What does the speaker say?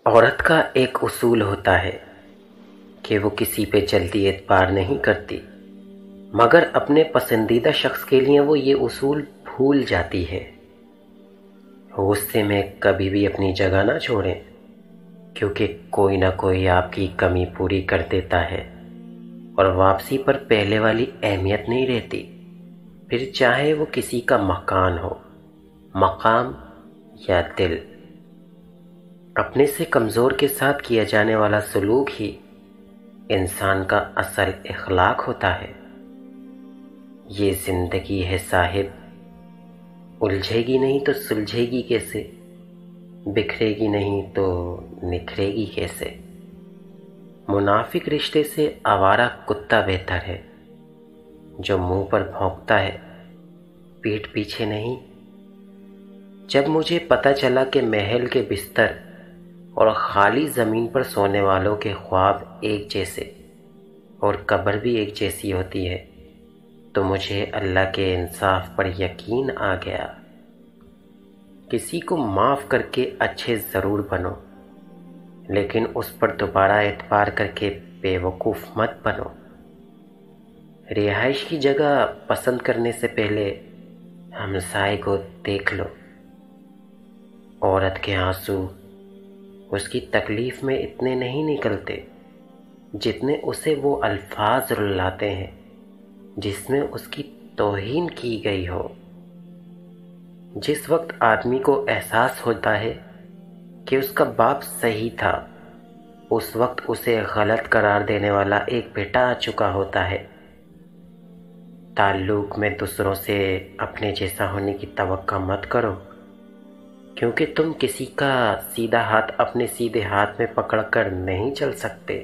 عورت کا ایک اصول ہوتا ہے کہ وہ کسی پہ جلدی اعتبار نہیں کرتی، مگر اپنے پسندیدہ شخص کے لیے وہ یہ اصول بھول جاتی ہے۔ غصے میں کبھی بھی اپنی جگہ نہ چھوڑیں، کیونکہ کوئی نہ کوئی آپ کی کمی پوری کر دیتا ہے اور واپسی پر پہلے والی اہمیت نہیں رہتی، پھر چاہے وہ کسی کا مکان ہو، مقام یا دل۔ اپنے سے کمزور کے ساتھ کیا جانے والا سلوک ہی انسان کا اصل اخلاق ہوتا ہے۔ یہ زندگی ہے صاحب، الجھے گی نہیں تو سلجھے گی کیسے، بکھرے گی نہیں تو نکھرے گی کیسے۔ منافق رشتے سے آوارہ کتا بہتر ہے، جو منہ پر بھونکتا ہے پیٹھ پیچھے نہیں۔ جب مجھے پتہ چلا کہ محل کے بستر اور خالی زمین پر سونے والوں کے خواب ایک جیسے اور قبر بھی ایک جیسی ہوتی ہے، تو مجھے اللہ کے انصاف پر یقین آ گیا۔ کسی کو معاف کر کے اچھے ضرور بنو، لیکن اس پر دوبارہ اعتبار کر کے بے وقوف مت بنو۔ رہائش کی جگہ پسند کرنے سے پہلے ہمسائے کو دیکھ لو۔ عورت کے آنسو اس کی تکلیف میں اتنے نہیں نکلتے جتنے اسے وہ الفاظ رلاتے ہیں جس میں اس کی توہین کی گئی ہو۔ جس وقت آدمی کو احساس ہوتا ہے کہ اس کا باپ صحیح تھا، اس وقت اسے غلط قرار دینے والا ایک بیٹا آ چکا ہوتا ہے۔ تعلق میں دوسروں سے اپنے جیسا ہونے کی توقع مت کرو، کیونکہ تم کسی کا سیدھا ہاتھ اپنے سیدھے ہاتھ میں پکڑ کر نہیں چل سکتے۔